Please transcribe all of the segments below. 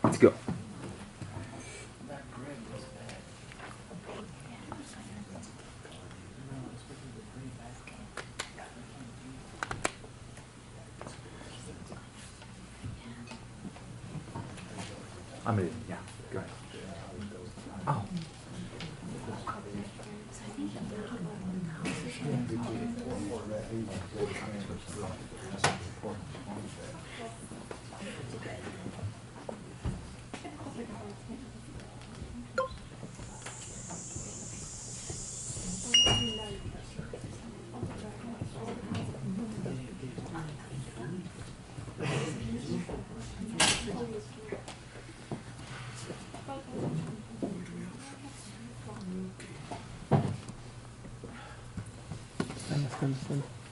Let's go. I'm ready. Yeah, go ahead. Oh.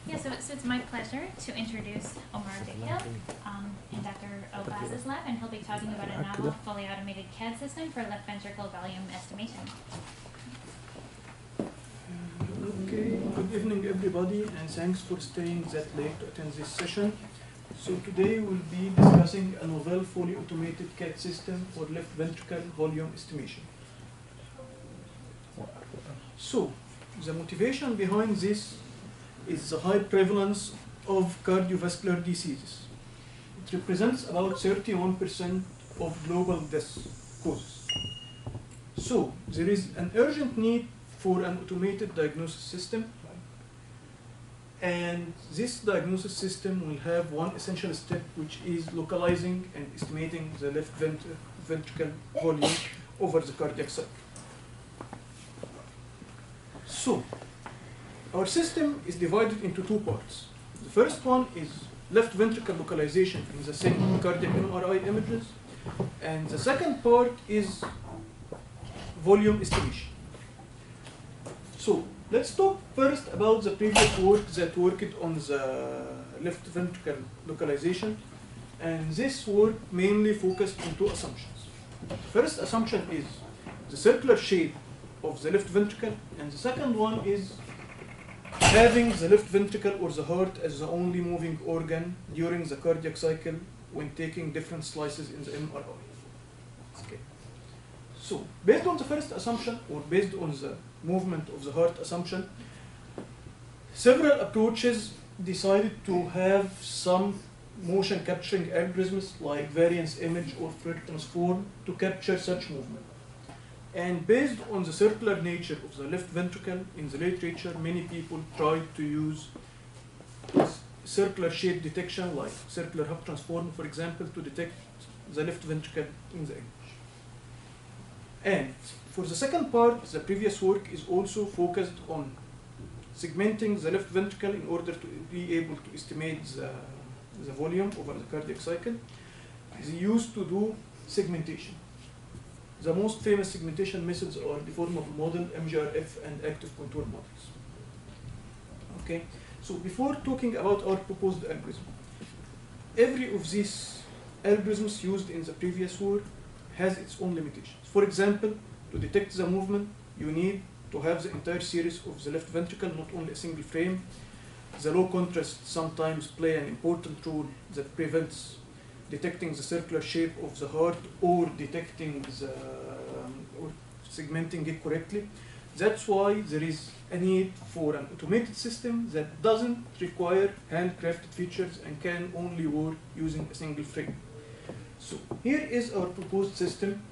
Yeah, so it's my pleasure to introduce Omar Dikil in Dr. Obaz's lab, and he'll be talking about a novel, fully automated CAD system for left ventricle volume estimation. Okay, good evening everybody, and thanks for staying that late to attend this session. So today we'll be discussing a novel fully automated CAD system for left ventricle volume estimation. So, the motivation behind this is the high prevalence of cardiovascular diseases. It represents about 31% of global death causes. So, there is an urgent need for an automated diagnosis system, and this diagnosis system will have one essential step, which is localizing and estimating the left ventricle volume over the cardiac cycle. So, our system is divided into two parts. The first one is left ventricle localization in the same cardiac MRI images, and the second part is volume estimation. So, let's talk first about the previous work that worked on the left ventricle localization, and this work mainly focused on two assumptions. The first assumption is the circular shape of the left ventricle, and the second one is having the left ventricle or the heart as the only moving organ during the cardiac cycle when taking different slices in the MRI. Okay. So, based on the first assumption, or based on the movement of the heart assumption, several approaches decided to have some motion capturing algorithms like variance image or Fourier transform to capture such movement. And based on the circular nature of the left ventricle, in the literature, many people tried to use circular shape detection, like circular hub transform, for example, to detect the left ventricle in the image. And for the second part, the previous work is also focused on segmenting the left ventricle in order to be able to estimate the volume over the cardiac cycle. They used to do segmentation. The most famous segmentation methods are deformable model, MGRF, and active contour models. Okay, so before talking about our proposed algorithm, every of these algorithms used in the previous work has its own limitations. For example, to detect the movement, you need to have the entire series of the left ventricle, not only a single frame. The low contrast sometimes play an important role that prevents detecting the circular shape of the heart or detecting or segmenting it correctly. That's why there is a need for an automated system that doesn't require handcrafted features and can only work using a single frame. So here is our proposed system.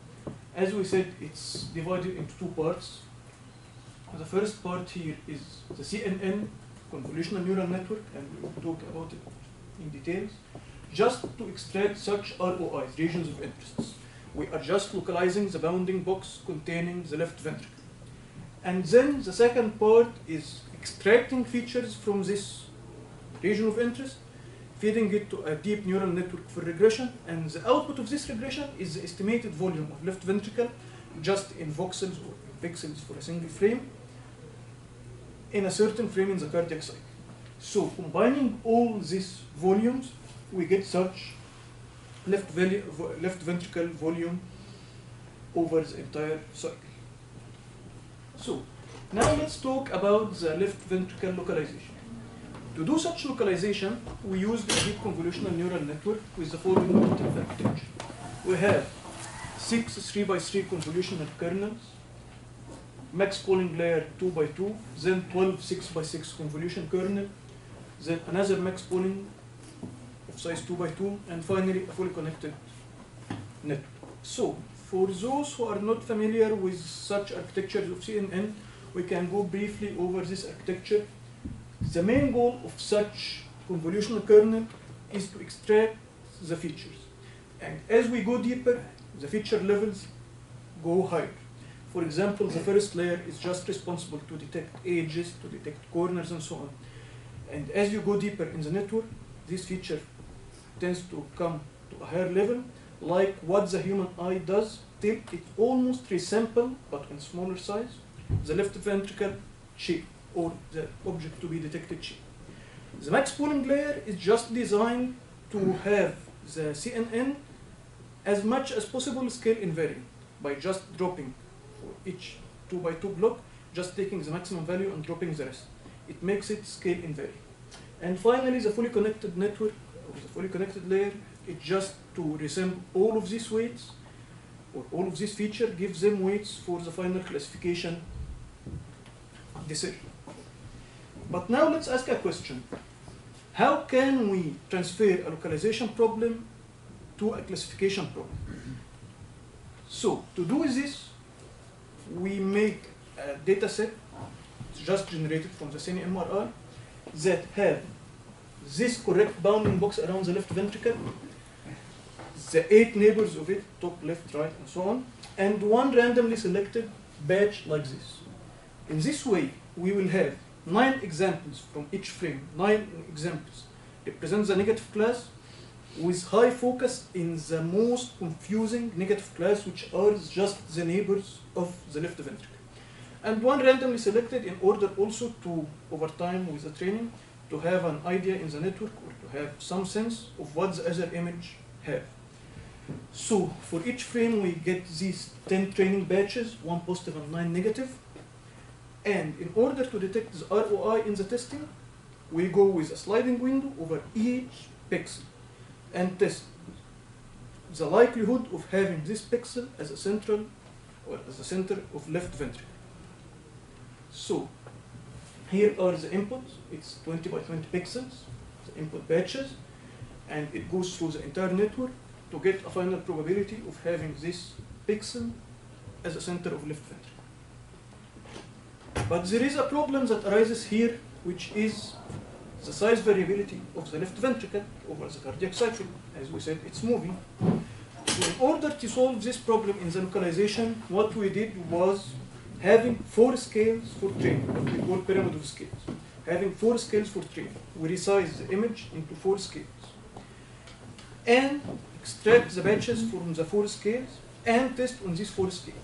As we said, it's divided into two parts. The first part here is the CNN, convolutional neural network, and we will talk about it in details. Just to extract such ROIs, regions of interest, we are just localizing the bounding box containing the left ventricle. And then the second part is extracting features from this region of interest, feeding it to a deep neural network for regression, and the output of this regression is the estimated volume of left ventricle just in voxels or pixels for a single frame in a certain frame in the cardiac cycle. So combining all these volumes, we get such left ventricle volume over the entire cycle. So now let's talk about the left ventricle localization. To do such localization, we used a deep convolutional neural network with the following architecture. We have 6 3x3 convolutional kernels, max pooling layer 2x2, then 12 6x6 convolution kernel, then another max pooling of size 2x2, and finally a fully connected network. So, for those who are not familiar with such architectures of CNN, we can go briefly over this architecture. The main goal of such convolutional kernel is to extract the features. And as we go deeper, the feature levels go higher. For example, the first layer is just responsible to detect edges, to detect corners, and so on. And as you go deeper in the network, this feature tends to come to a higher level, like what the human eye does, till it almost resembles, but in smaller size, the left ventricle shape, or the object to be detected shape. The max pooling layer is just designed to have the CNN as much as possible scale invariant by just dropping for each 2x2 block, just taking the maximum value and dropping the rest. It makes it scale invariant. And finally, the fully connected network, or the fully connected layer, is just to resemble all of these weights, or all of these features, gives them weights for the final classification decision. But now let's ask a question. How can we transfer a localization problem to a classification problem? So, to do this, we make a data set just generated from the CNMRI that have this correct bounding box around the left ventricle, the 8 neighbors of it, top, left, right, and so on, and one randomly selected batch like this. In this way, we will have 9 examples from each frame, 9 examples represent the negative class with high focus in the most confusing negative class, which are just the neighbors of the left ventricle. And one randomly selected in order also to, over time with the training, to have an idea in the network or to have some sense of what the other image have. So for each frame we get these 10 training batches, 1 positive and 9 negative. And in order to detect the ROI in the testing, we go with a sliding window over each pixel and test the likelihood of having this pixel as a central or as a center of left ventricle. So here are the inputs. It's 20 by 20 pixels, the input batches, and it goes through the entire network to get a final probability of having this pixel as a center of left ventricle. But there is a problem that arises here, which is the size variability of the left ventricle over the cardiac cycle. As we said, it's moving. So in order to solve this problem in the localization, what we did was having 4 scales for training, what we call pyramid of scales. Having 4 scales for training. We resize the image into 4 scales and extract the batches from the 4 scales and test on these 4 scales.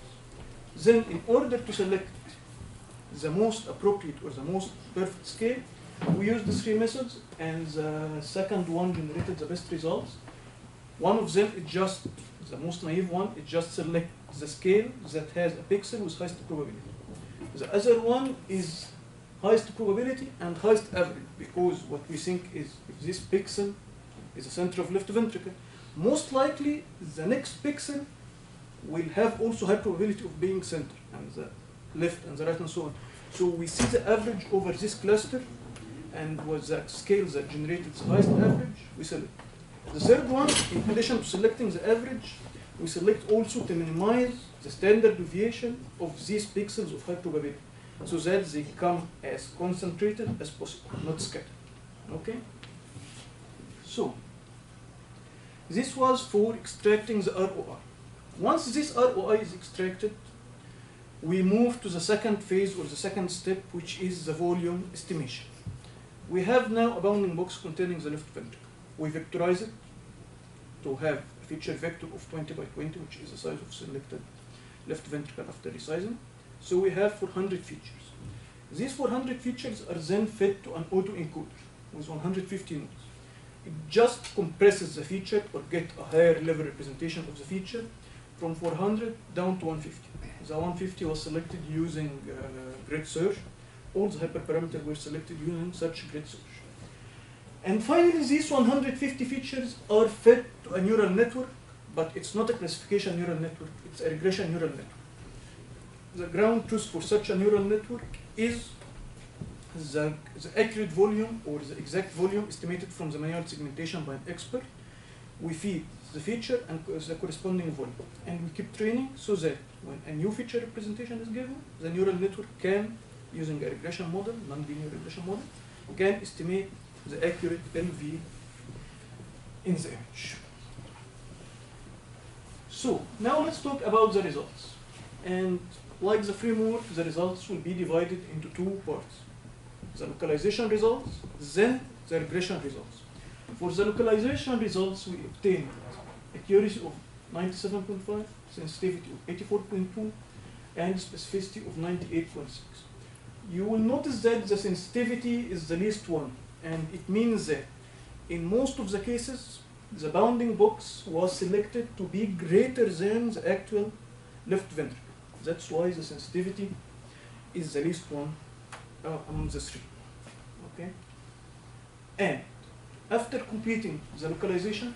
Then in order to select the most appropriate or the most perfect scale, we used the 3 methods, and the second one generated the best results. One of them is just the most naive one, it just select the scale that has a pixel with highest probability. The other one is highest probability and highest average, because what we think is if this pixel is the center of left ventricle, most likely the next pixel will have also high probability of being center, and the left and the right and so on. So we see the average over this cluster, and with that scale that generated the highest average, we select. The third one, in addition to selecting the average, we select also to minimize the standard deviation of these pixels of high probability, so that they become as concentrated as possible, not scattered. Okay? So, this was for extracting the ROI. Once this ROI is extracted, we move to the second phase or the second step, which is the volume estimation. We have now a bounding box containing the left ventricle. We vectorize it to have a feature vector of 20 by 20, which is the size of selected left ventricle after resizing. So we have 400 features. These 400 features are then fed to an autoencoder with 150 nodes. It just compresses the feature or get a higher level representation of the feature from 400 down to 150. The 150 was selected using grid search. All the hyperparameters were selected using such grid search. And finally, these 150 features are fed to a neural network but it's not a classification neural network, it's a regression neural network. The ground truth for such a neural network is the accurate volume or the exact volume estimated from the manual segmentation by an expert. We feed the feature and the corresponding volume, and we keep training so that when a new feature representation is given, the neural network can, using a regression model, non-linear regression model, can estimate the accurate LV in the image. So now let's talk about the results. And like the framework, the results will be divided into two parts. The localization results, then the regression results. For the localization results, we obtained accuracy of 97.5, sensitivity of 84.2, and specificity of 98.6. You will notice that the sensitivity is the least one, and it means that in most of the cases, the bounding box was selected to be greater than the actual left ventricle. That's why the sensitivity is the least one among the three. Okay? And after completing the localization,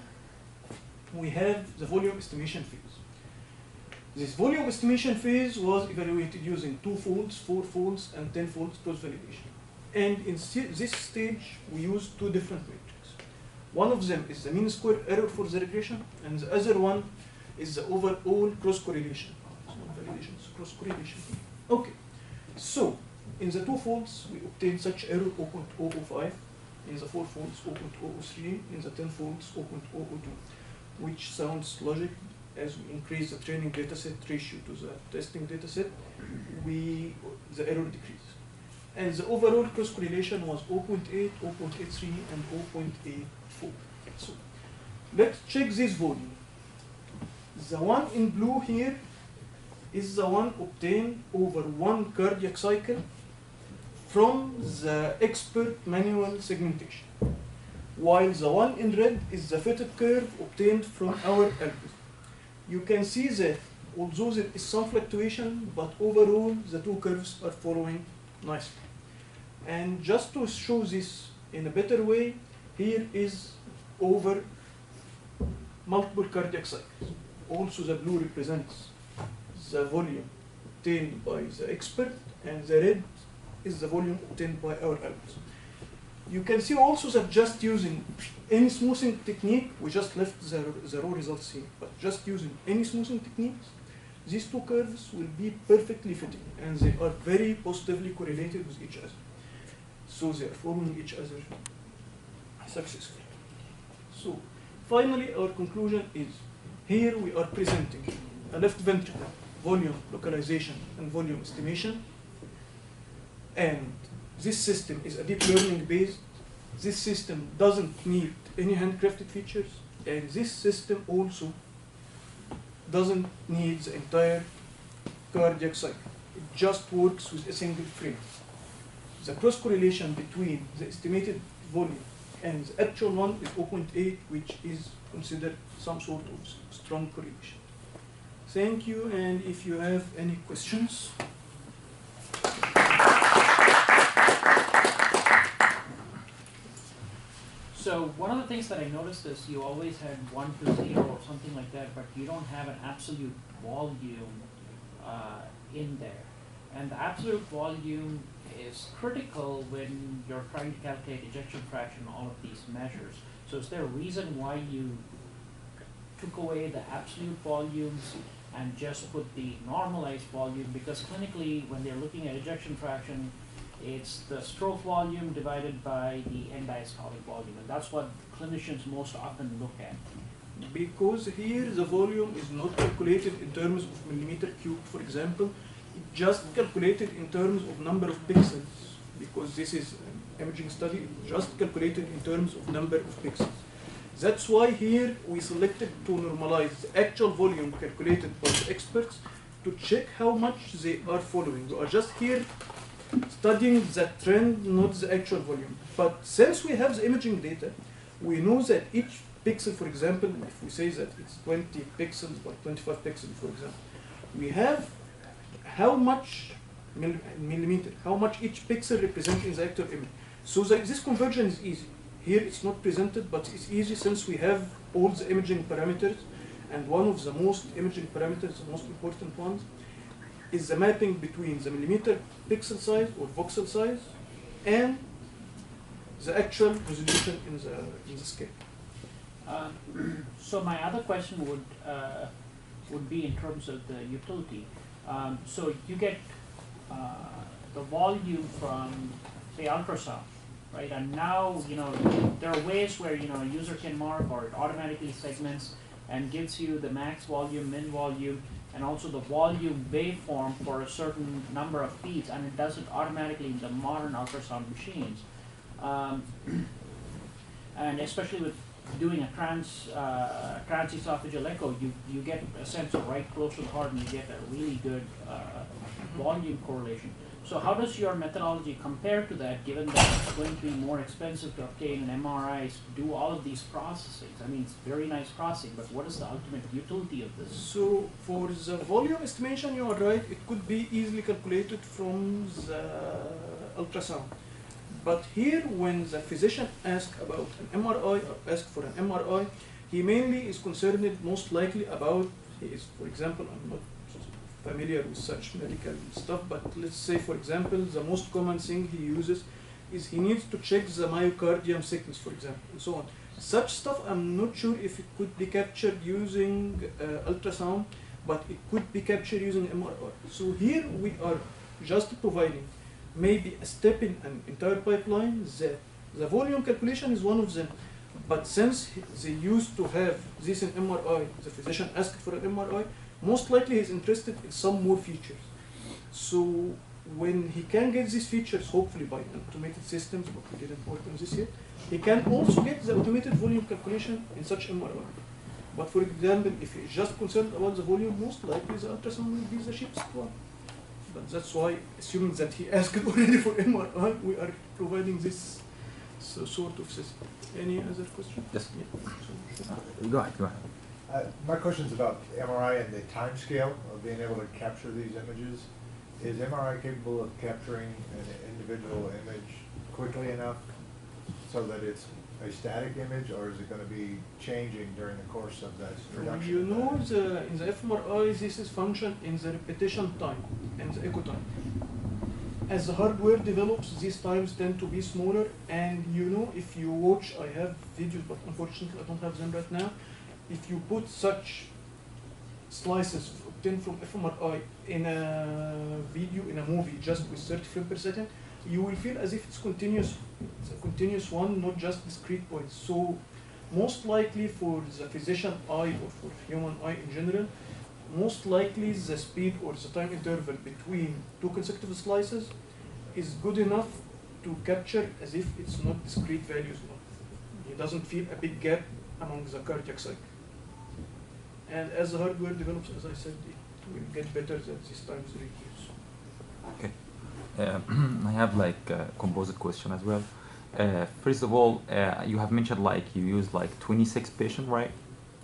we have the volume estimation phase. This volume estimation phase was evaluated using 2 folds, 4 folds, and 10 folds cross-validation. And in this stage, we used 2 different metrics. One of them is the mean square error for the regression, and the other one is the overall cross-correlation. Validation is cross-correlation. Okay, so in the 2 folds, we obtained such error 0.005, in the 4 folds 0.003, in the 10 folds 0.002, which sounds logic. As we increase the training dataset ratio to the testing dataset, the error decreases. And the overall cross-correlation was 0.8, 0.83, and 0.84. So let's check this volume. The one in blue here is the one obtained over 1 cardiac cycle from the expert manual segmentation, while the one in red is the fitted curve obtained from our algorithm. You can see that although there is some fluctuation, but overall the 2 curves are following nicely. And just to show this in a better way, here is over multiple cardiac cycles. Also the blue represents the volume obtained by the expert, and the red is the volume obtained by our algorithm. You can see also that just using any smoothing technique, we just left the raw results here, but just using any smoothing techniques, these 2 curves will be perfectly fitting, and they are very positively correlated with each other. So they are following each other successfully. So finally, our conclusion is, here we are presenting a left ventricle volume localization and volume estimation, and this system is a deep learning based. This system doesn't need any handcrafted features, and this system also doesn't need the entire cardiac cycle. It just works with a single frame. The cross correlation between the estimated volume and the actual one is 0.8, which is considered some sort of strong correlation. Thank you, and if you have any questions. So one of the things that I noticed is you always had 1 to 0 or something like that, but you don't have an absolute volume in there. And the absolute volume is critical when you're trying to calculate ejection fraction, all of these measures. So is there a reason why you took away the absolute volumes and just put the normalized volume? Because clinically, when they're looking at ejection fraction, it's the stroke volume divided by the end diastolic volume, and that's what clinicians most often look at. Because here the volume is not calculated in terms of millimeter cubed, for example, it's just calculated in terms of number of pixels, because this is an imaging study, just calculated in terms of number of pixels. That's why here we selected to normalize the actual volume calculated by the experts to check how much they are following. We are just here studying the trend, not the actual volume. But since we have the imaging data, we know that each pixel, for example, if we say that it's 20 pixels by 25 pixels, for example, we have how much millimeter, how much each pixel represents in the actual image. So this conversion is easy. Here it's not presented, but it's easy since we have all the imaging parameters and one of the most imaging parameters, the most important ones, is the mapping between the millimeter pixel size or voxel size and the actual resolution in the scale. So my other question would be in terms of the utility. So you get the volume from, say, ultrasound, right? And now, there are ways where, a user can mark, or it automatically segments and gives you the max volume, min volume, and also the volume waveform for a certain number of feeds, and it does it automatically in the modern ultrasound machines. And especially with doing a transesophageal echo, you get a sensor right close to the heart, and you get a really good volume correlation. So how does your methodology compare to that, given that it's going to be more expensive to obtain an MRI to do all of these processings? I mean, it's very nice processing, but what is the ultimate utility of this? So for the volume estimation, you are right, it could be easily calculated from the ultrasound. But here, when the physician asks about an MRI or asks for an MRI, he mainly is concerned most likely about, for example, I'm not familiar with such medical stuff, but let's say, for example, the most common thing he uses is he needs to check the myocardium thickness, for example, and so on. Such stuff, I'm not sure if it could be captured using ultrasound, but it could be captured using MRI. So here we are just providing maybe a step in an entire pipeline. The volume calculation is one of them. But since they used to have this in MRI, the physician asked for an MRI, most likely he's interested in some more features. So when he can get these features, hopefully by automated systems, but we didn't work on this yet, he can also get the automated volume calculation in such MRI. But for example, if he's just concerned about the volume, most likely the ultrasound will be the cheapest one. But that's why, assuming that he asked already for MRI, we are providing this sort of system. Any other question? Yes. Yeah. Go ahead. My question is about MRI and the time scale of being able to capture these images. Is MRI capable of capturing an individual image quickly enough so that it's a static image, or is it going to be changing during the course of that production? You know, in the fMRI, this is function in the repetition time and the echo time. As the hardware develops, these times tend to be smaller, and if you watch, I have videos, but unfortunately I don't have them right now. If you put such slices obtained from fMRI in a video, in a movie, just with 30 frames per second, you will feel as if it's continuous. It's a continuous one, not just discrete points. So most likely for the physician eye or for human eye in general, most likely the speed or the time interval between two consecutive slices is good enough to capture as if it's not discrete values. He doesn't feel a big gap among the cardiac cycle. And as the hardware develops, as I said, it will get better that these times reduce. Okay. I have like a composite question as well. First of all, you have mentioned like you use like 26 patients, right?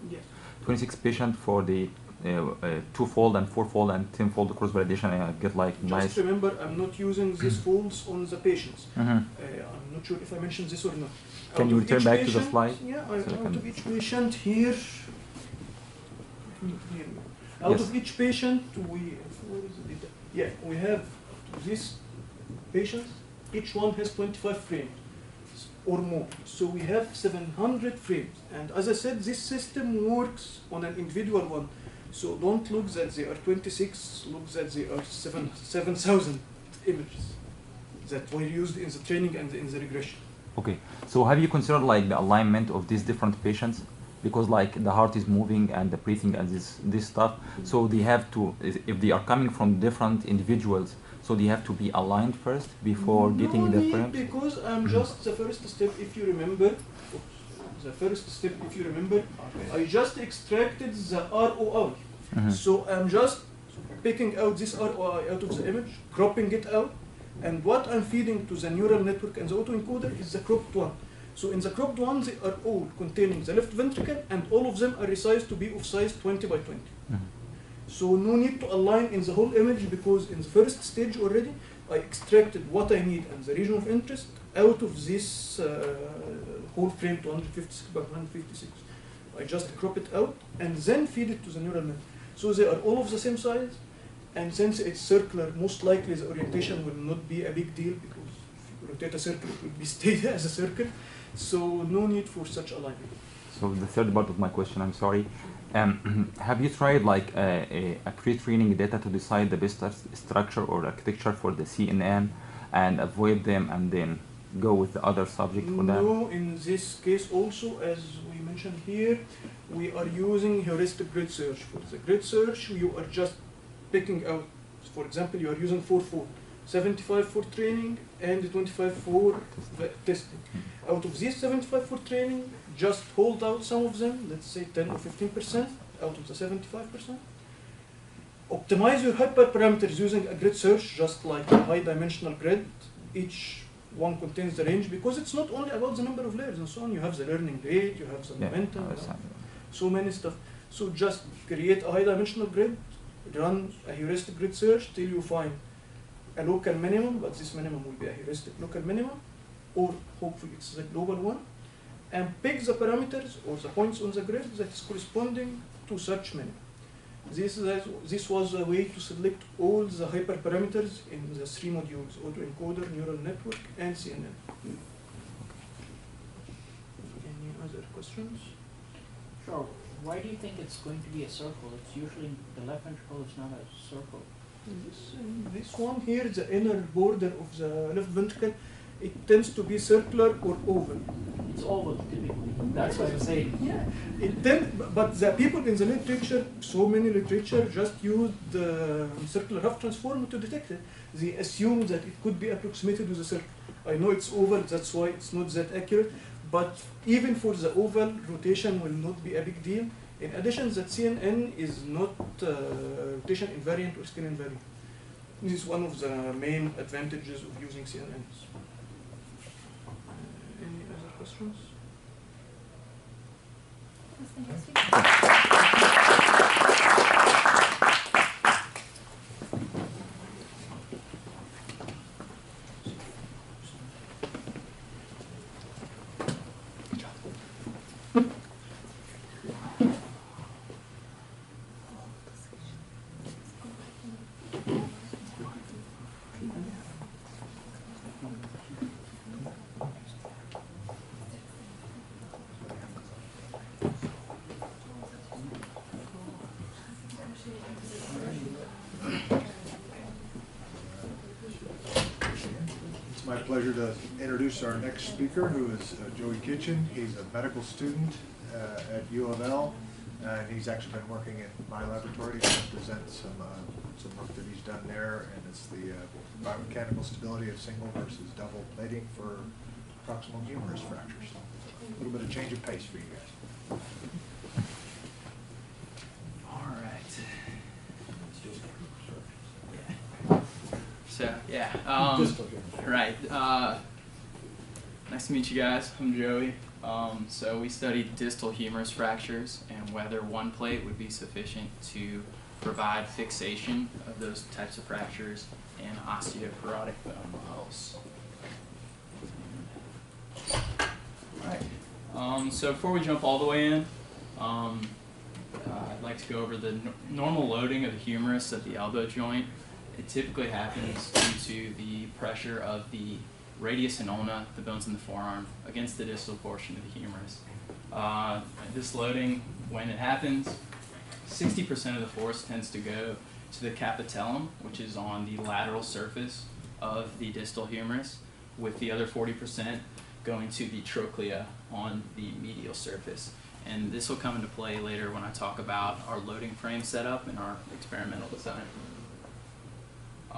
Yes. 26 patients for the two-fold and four-fold and 10-fold cross-validation. I get like nice. Just remember, I'm not using these folds on the patients. Mm-hmm. I'm not sure if I mentioned this or not. Can you return back to the slide? Yeah, So out of each patient here. Out Yes. of each patient, we have this patient. Each one has 25 frames or more. So we have 700 frames. And as I said, this system works on an individual one. So don't look that they are 26, look that they are 7,000 images that were used in the training and in the regression. Okay. So have you considered like the alignment of these different patients? Because like the heart is moving and the breathing and this stuff, so they have to, if they are coming from different individuals, so they have to be aligned first before getting the frames? Because I'm just the first step, if you remember. I just extracted the ROI. Mm-hmm. So I'm just picking out this ROI out of the image, cropping it out, and what I'm feeding to the neural network and the autoencoder is the cropped one. So in the cropped ones, they are all containing the left ventricle, and all of them are resized to be of size 20 by 20. Mm-hmm. So no need to align in the whole image, because in the first stage already, I extracted what I need and the region of interest out of this whole frame 256 by 156. I just crop it out and then feed it to the neural net. So they are all of the same size, and since it's circular, most likely the orientation will not be a big deal, because if you rotate a circle, it will be stayed as a circle. So no need for such alignment. So the third part of my question, I'm sorry. Have you tried like a pre-training data to decide the best structure or architecture for the CNN and avoid them and then go with the other subject for that? No, in this case also, as we mentioned here, we are using heuristic grid search. For the grid search, you are just picking out, for example, you are using 4 75 for training and 25 for testing. Out of these 75 for training, just hold out some of them, let's say 10 or 15% out of the 75%. Optimize your hyperparameters using a grid search, just like a high dimensional grid. Each one contains the range, because it's not only about the number of layers and so on. You have the learning rate, you have the momentum, so many stuff. So just create a high dimensional grid, run a heuristic grid search till you find a local minimum, but this minimum will be a heuristic local minimum, or hopefully it's the global one, and pick the parameters or the points on the grid that is corresponding to such minimum. This was a way to select all the hyperparameters in the 3 modules: autoencoder, neural network, and CNN. Any other questions? Sure. Why do you think it's going to be a circle? It's usually the left ventricle is not a circle. This one here, the inner border of the left ventricle, it tends to be circular or oval. It's oval typically. That's what I'm saying. Yeah. But the people in the literature, so many literature, just used the circular half transform to detect it. They assume that it could be approximated with a circle. I know it's oval, that's why it's not that accurate. But even for the oval, rotation will not be a big deal. In addition, that CNN is not rotation invariant or skin invariant. This is one of the main advantages of using CNNs. Any other questions? Pleasure to introduce our next speaker, who is Joey Kitchen. He's a medical student at UofL, and he's actually been working in my laboratory to present some work that he's done there, and it's the biomechanical stability of single versus double plating for proximal humerus fractures. A little bit of change of pace for you guys. All right. So, yeah. Right. Nice to meet you guys. I'm Joey. So we studied distal humerus fractures and whether one plate would be sufficient to provide fixation of those types of fractures in osteoporotic bone models. All right. So before we jump all the way in, I'd like to go over the normal loading of the humerus at the elbow joint. It typically happens due to the pressure of the radius and ulna, the bones in the forearm, against the distal portion of the humerus. This loading, when it happens, 60% of the force tends to go to the capitellum, which is on the lateral surface of the distal humerus, with the other 40% going to the trochlea on the medial surface. And this will come into play later when I talk about our loading frame setup and our experimental design.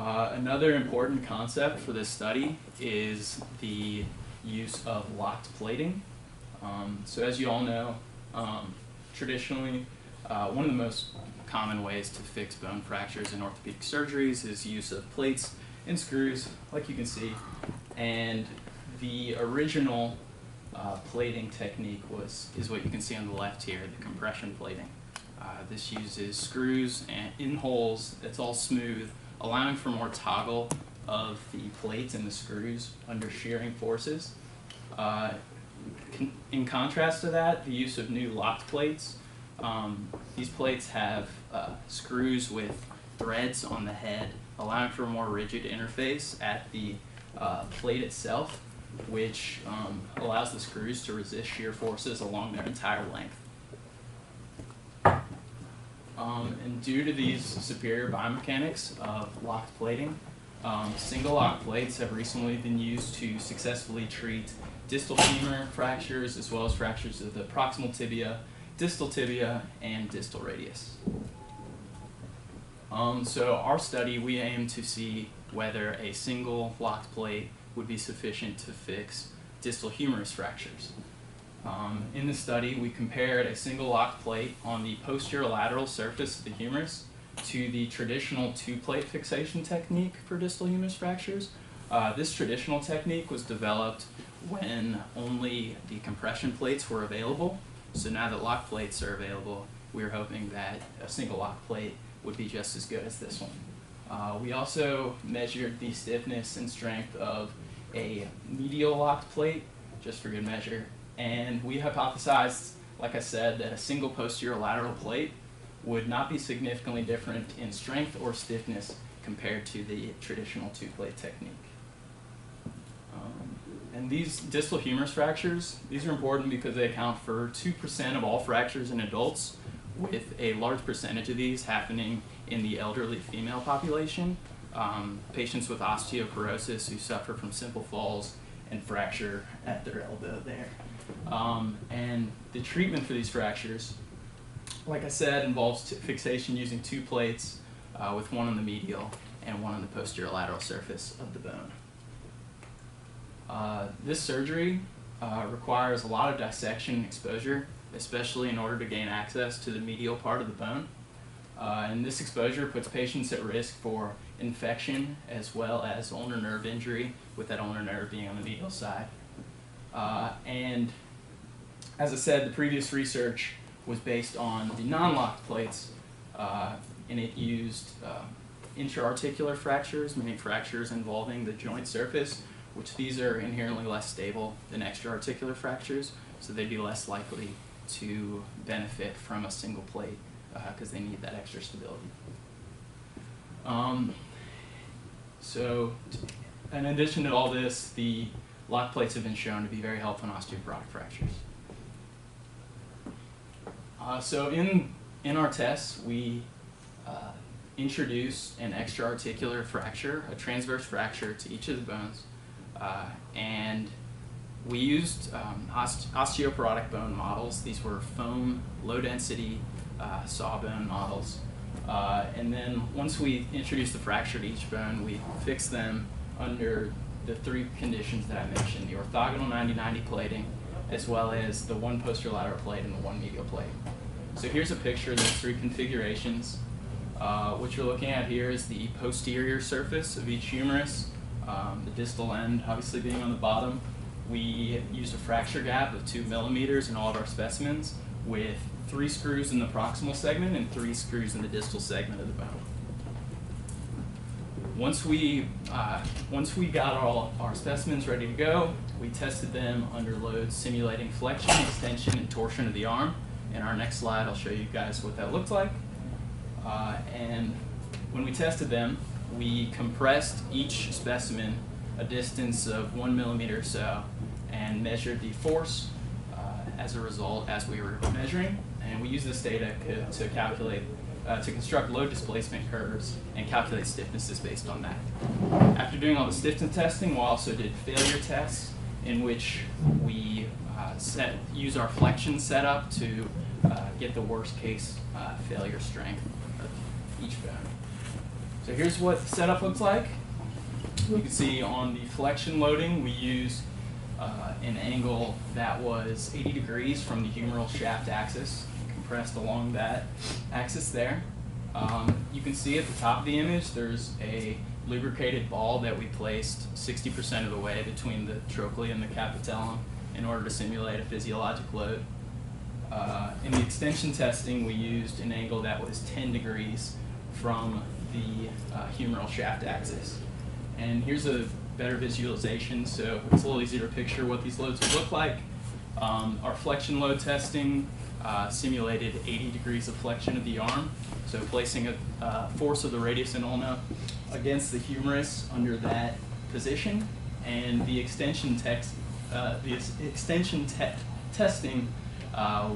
Another important concept for this study is the use of locked plating. So as you all know, traditionally, one of the most common ways to fix bone fractures in orthopedic surgeries is use of plates and screws, like you can see. And the original plating technique is what you can see on the left here, the compression plating. This uses screws and in holes. It's all smooth, allowing for more toggle of the plates and the screws under shearing forces. In contrast to that, the use of new locked plates. These plates have screws with threads on the head, allowing for a more rigid interface at the plate itself, which allows the screws to resist shear forces along their entire length. And due to these superior biomechanics of locked plating, single lock plates have recently been used to successfully treat distal femur fractures as well as fractures of the proximal tibia, distal tibia, and distal radius. So our study, we aim to see whether a single locked plate would be sufficient to fix distal humerus fractures. In the study, we compared a single locked plate on the posterior lateral surface of the humerus to the traditional two-plate fixation technique for distal humerus fractures. This traditional technique was developed when only the compression plates were available. So now that lock plates are available, we're hoping that a single lock plate would be just as good as this one. We also measured the stiffness and strength of a medial locked plate, just for good measure, and we hypothesized, like I said, that a single posterior lateral plate would not be significantly different in strength or stiffness compared to the traditional two-plate technique. And these distal humerus fractures, these are important because they account for 2% of all fractures in adults, with a large percentage of these happening in the elderly female population, patients with osteoporosis who suffer from simple falls and fracture at their elbow there. And the treatment for these fractures, like I said, involves fixation using two plates with one on the medial and one on the posterior lateral surface of the bone. This surgery requires a lot of dissection and exposure, especially in order to gain access to the medial part of the bone. And this exposure puts patients at risk for infection as well as ulnar nerve injury, with that ulnar nerve being on the medial side. And as I said, the previous research was based on the non-locked plates, and it used intra-articular fractures, meaning fractures involving the joint surface, which these are inherently less stable than extra-articular fractures, so they'd be less likely to benefit from a single plate because they need that extra stability. So in addition to all this, the lock plates have been shown to be very helpful in osteoporotic fractures. So in our tests, we introduced an extra-articular fracture, a transverse fracture to each of the bones, and we used osteoporotic bone models. These were foam, low-density sawbone models. And then once we introduced the fracture to each bone, we fixed them under the three conditions that I mentioned, the orthogonal 90-90 plating, as well as the one posterior lateral plate and the one medial plate. So here's a picture of those three configurations. What you're looking at here is the posterior surface of each humerus, the distal end obviously being on the bottom. We used a fracture gap of 2 millimeters in all of our specimens, with 3 screws in the proximal segment and 3 screws in the distal segment of the bone. Once we got all our specimens ready to go, we tested them under loads simulating flexion, extension, and torsion of the arm. In our next slide, I'll show you guys what that looked like. And when we tested them, we compressed each specimen a distance of 1 millimeter or so and measured the force as a result as we were measuring. And we used this data to calculate, to construct load displacement curves and calculate stiffnesses based on that. After doing all the stiffness testing, we also did failure tests in which we use our Flexion Setup to get the worst case failure strength of each bone. So here's what the setup looks like. You can see on the flexion loading, we used an angle that was 80 degrees from the humeral shaft axis, compressed along that axis there. You can see at the top of the image, there's a lubricated ball that we placed 60% of the way between the trochlea and the capitellum in order to simulate a physiologic load. In the extension testing, we used an angle that was 10 degrees from the humeral shaft axis. And here's a better visualization, so it's a little easier to picture what these loads would look like. Our flexion load testing simulated 80 degrees of flexion of the arm, so placing a force of the radius and ulna against the humerus under that position, and the extension testing,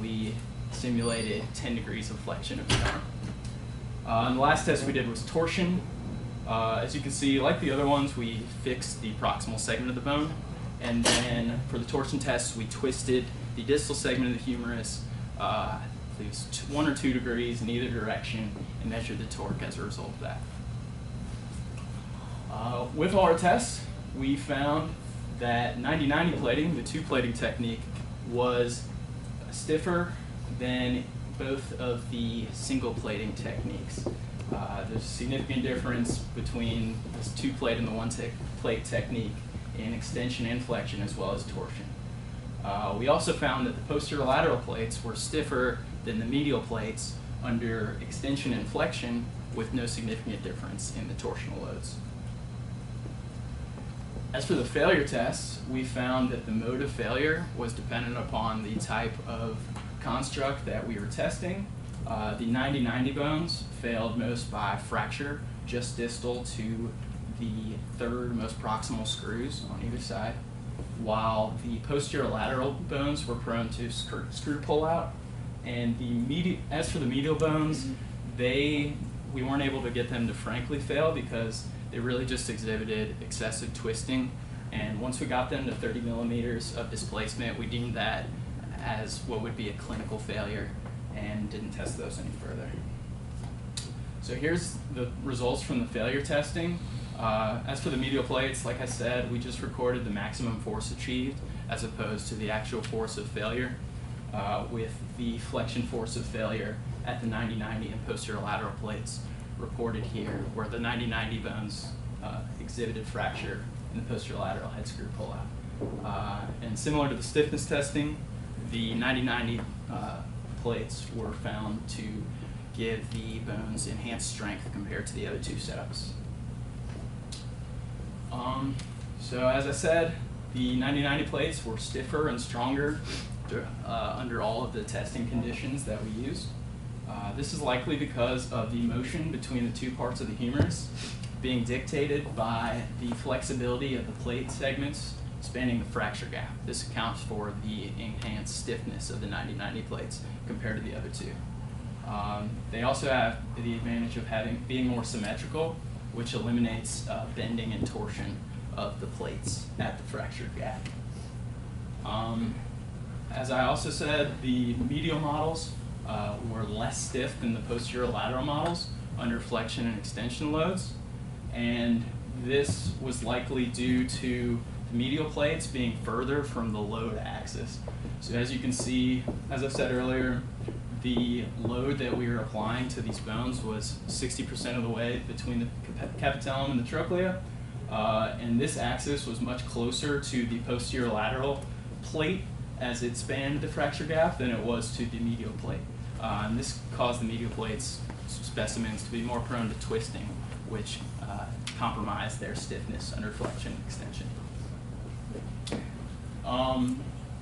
we simulated 10 degrees of flexion of the arm. And the last test we did was torsion. As you can see, like the other ones, we fixed the proximal segment of the bone, and then for the torsion test, we twisted the distal segment of the humerus, I think it was 1 or 2 degrees in either direction, and measured the torque as a result of that. With our tests, we found that 90-90 plating, the 2-plating technique, was stiffer than both of the single plating techniques. There's a significant difference between this 2-plate and the 1-plate technique in extension and flexion, as well as torsion. We also found that the posterior lateral plates were stiffer than the medial plates under extension and flexion, with no significant difference in the torsional loads. As for the failure tests, we found that the mode of failure was dependent upon the type of construct that we were testing. The 90-90 bones failed most by fracture, just distal to the 3rd most proximal screws on either side, while the posterior lateral bones were prone to screw pullout. And as for the medial bones, we weren't able to get them to frankly fail because they really just exhibited excessive twisting. And once we got them to 30 millimeters of displacement, we deemed that as what would be a clinical failure and didn't test those any further. So here's the results from the failure testing. As for the medial plates, like I said, we just recorded the maximum force achieved as opposed to the actual force of failure, with the flexion force of failure at the 90-90 and posterior lateral plates reported here, where the 90-90 bones exhibited fracture and the posterior lateral had screw pullout. And similar to the stiffness testing, the 90-90 plates were found to give the bones enhanced strength compared to the other 2 setups. So as I said, the 90-90 plates were stiffer and stronger under all of the testing conditions that we used. This is likely because of the motion between the 2 parts of the humerus being dictated by the flexibility of the plate segments spanning the fracture gap. This accounts for the enhanced stiffness of the 90-90 plates compared to the other 2. They also have the advantage of being more symmetrical, which eliminates bending and torsion of the plates at the fracture gap. As I also said, the medial models were less stiff than the posterior lateral models under flexion and extension loads, and this was likely due to the medial plates being further from the load axis. So as you can see, as I said earlier, the load that we were applying to these bones was 60% of the way between the capitellum and the trochlea, and this axis was much closer to the posterior lateral plate as it spanned the fracture gap than it was to the medial plate. And this caused the medial plates specimens to be more prone to twisting, which compromised their stiffness under flexion and extension.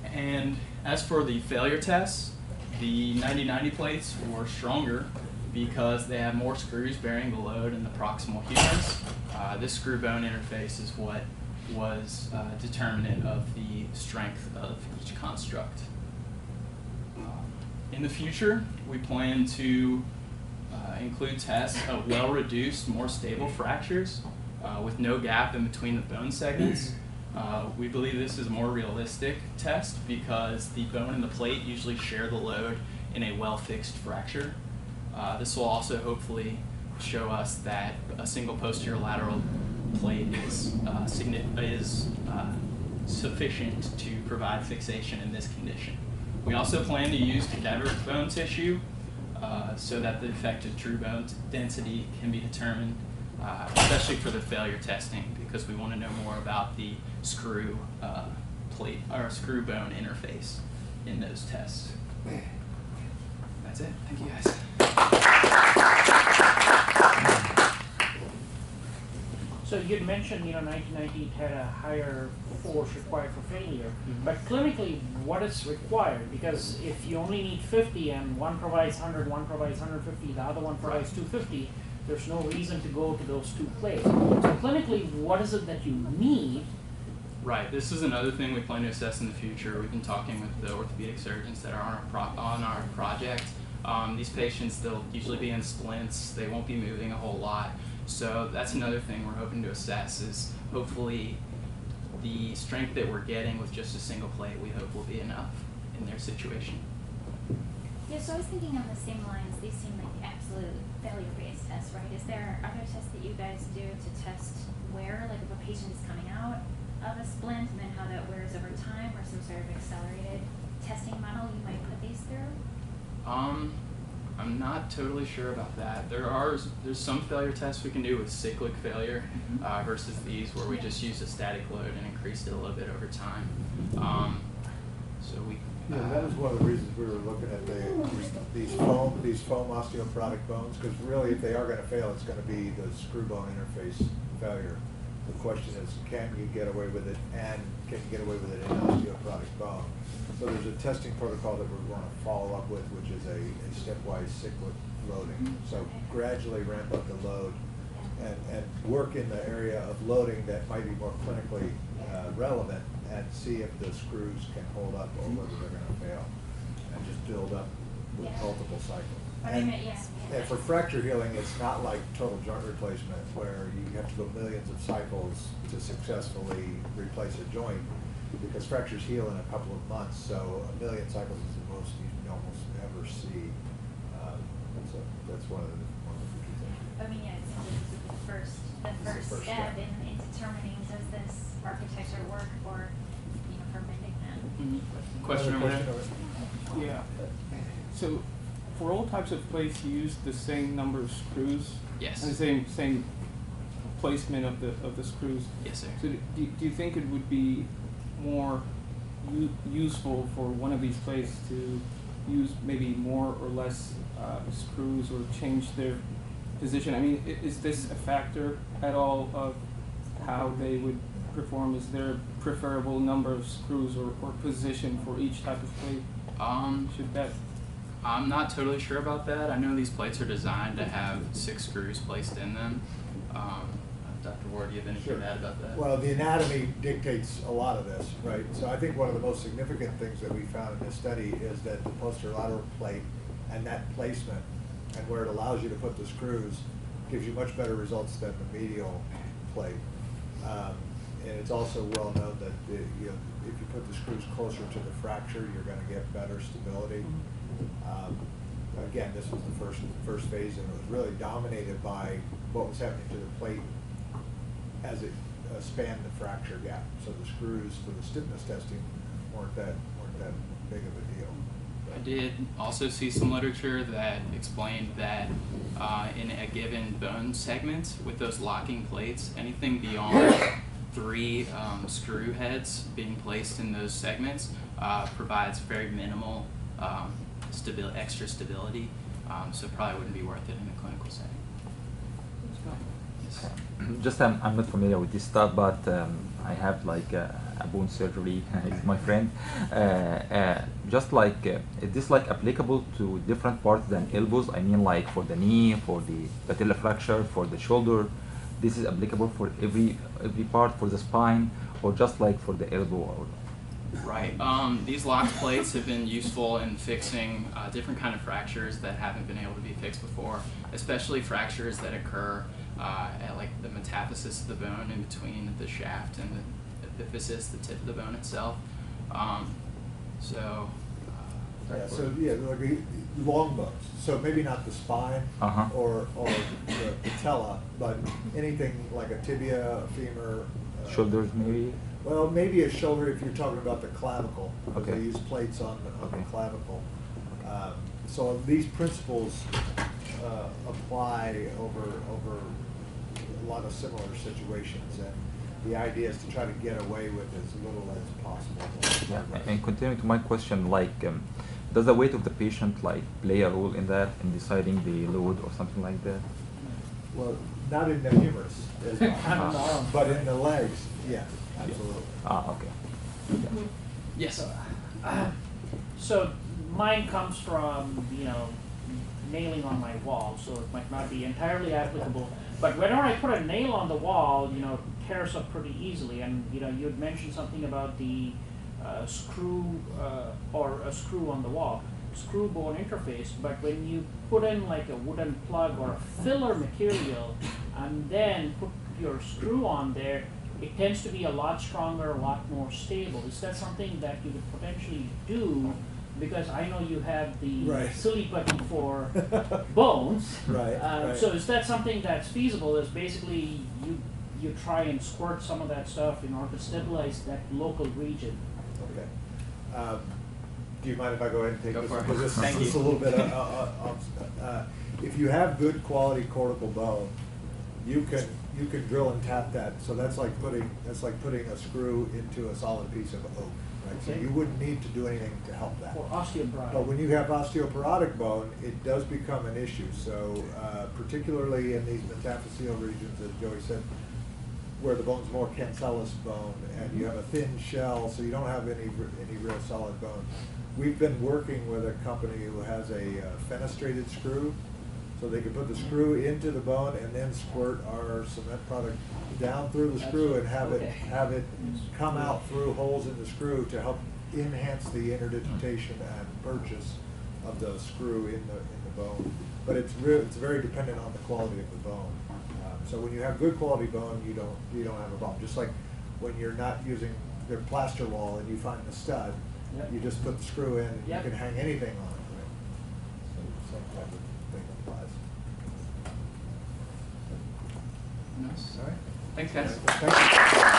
And as for the failure tests, the 90-90 plates were stronger because they have more screws bearing the load in the proximal humerus. This screw bone interface is what was determinant of the strength of each construct. In the future, we plan to include tests of well-reduced, more stable fractures with no gap in between the bone segments. We believe this is a more realistic test because the bone and the plate usually share the load in a well-fixed fracture. This will also hopefully show us that a single posterior lateral plate is sufficient to provide fixation in this condition. We also plan to use cadaver bone tissue so that the effective true bone density can be determined, especially for the failure testing, because we want to know more about the screw plate or screw bone interface in those tests. That's it. Thank you, guys. So you'd mentioned, 1990 had a higher force required for failure, but clinically, what is required? Because if you only need 50 and one provides 100, one provides 150, the other one provides 250, there's no reason to go to those two plates. So clinically, what is it that you need? Right. This is another thing we plan to assess in the future. We've been talking with the orthopedic surgeons that are on our project. These patients, they'll usually be in splints. They won't be moving a whole lot. So that's another thing we're hoping to assess is hopefully the strength that we're getting with just a single plate, we hope will be enough in their situation. Yeah, so I was thinking on the same lines, these seem like the absolute failure-based tests, right? Is there other tests that you guys do to test where, like if a patient is coming out of a splint and then how that wears over time, or some sort of accelerated testing model you might put these through? I'm not totally sure about that. There's some failure tests we can do with cyclic failure versus these where we just use a static load and increased it a little bit over time. So we. Yeah, that was one of the reasons we were looking at these foam osteoporotic bones, because really, if they are going to fail, it's going to be the screw bone interface failure. The question is, can you get away with it, and can you get away with it in osteoporotic bone? So there's a testing protocol that we're going to follow up with, which is a stepwise cyclic loading. So gradually ramp up the load and work in the area of loading that might be more clinically relevant, and see if the screws can hold up or whether they're going to fail, and just build up with multiple cycles. And for fracture healing, it's not like total joint replacement where you have to go millions of cycles to successfully replace a joint, because fractures heal in a couple of months, so a million cycles is the most you can almost ever see. So that's one of the key things. I mean, yeah, it seems like this is the first step in determining does this architecture work for, for mending that. Question over there? Yeah. So for all types of plates, you use the same number of screws? Yes. And the same placement of the screws? Yes, sir. So do you think it would be more useful for one of these plates to use maybe more or less screws, or change their position? I mean, is this a factor at all of how they would perform? Is there a preferable number of screws or position for each type of plate? Should that? I'm not totally sure about that. I know these plates are designed to have 6 screws placed in them. Dr. Ward, do you have anything to add about that? Well, the anatomy dictates a lot of this, right? So I think one of the most significant things that we found in this study is that the posterolateral plate and that placement and where it allows you to put the screws gives you much better results than the medial plate. And it's also well known that if you put the screws closer to the fracture, you're going to get better stability. Again, this was the first phase, and it was really dominated by what was happening to the plate as it spanned the fracture gap. So the screws for the stiffness testing weren't that big of a deal. I did also see some literature that explained that in a given bone segment with those locking plates, anything beyond 3 screw heads being placed in those segments provides very minimal extra stability, so it probably wouldn't be worth it in a clinical setting. Yes. Just I'm not familiar with this stuff, but I have like a bone surgery. He's my friend. Just like is this like applicable to different parts than elbows? I mean, like for the knee, for the patellar fracture, for the shoulder. This is applicable for every part, for the spine, or just like for the elbow? Or Right. These locked plates have been useful in fixing different kind of fractures that haven't been able to be fixed before, especially fractures that occur at like the metaphysis of the bone in between the shaft and the epiphysis, the tip of the bone itself. Like long bones. So maybe not the spine or the patella, but anything like a tibia, a femur. shoulders maybe? Well, maybe a shoulder if you're talking about the clavicle, because Okay. they use plates on the clavicle. So these principles apply over a lot of similar situations, and the idea is to try to get away with as little as possible. Yeah. And continuing to my question, like, does the weight of the patient like play a role in that, in deciding the load or something like that? Well, not in the humerus, as much, Kind of narrow. but in the legs, yes, absolutely. Ah, okay. Yeah. Yes. So mine comes from, nailing on my wall, so it might not be entirely applicable. But whenever I put a nail on the wall, it tears up pretty easily. And, you had mentioned something about the screw or a screw on the wall, screw bone interface. But when you put in like a wooden plug or a filler material and then put your screw on there, it tends to be a lot stronger, a lot more stable. Is that something that you could potentially do? Because I know you have the Right. silly putty for bones. Right, right. So is that something that's feasible? Is basically you try and squirt some of that stuff in order to stabilize that local region? Okay. Do you mind if I go ahead and take Go this for one? it. Because this Thank is you. a little bit if you have good quality cortical bone, you can drill and tap that. So that's like putting a screw into a solid piece of oak. Right? So Okay. you wouldn't need to do anything to help that. For osteoporotic. But when you have osteoporotic bone, it does become an issue. So particularly in these metaphyseal regions, as Joey said, where the bone's more cancellous bone, and you have a thin shell, so you don't have any real solid bone. We've been working with a company who has a fenestrated screw, so they can put the screw into the bone and then squirt our cement product down through the screw and have it come out through holes in the screw to help enhance the interdigitation and purchase of the screw in the bone. But it's very dependent on the quality of the bone. So when you have good quality bone, you don't have a problem. Just like when you're not using their plaster wall and you find the stud, Yep. you just put the screw in and Yep. you can hang anything on it. Right? So same type of thing applies. Nice. All right. Thanks, guys. Thank you.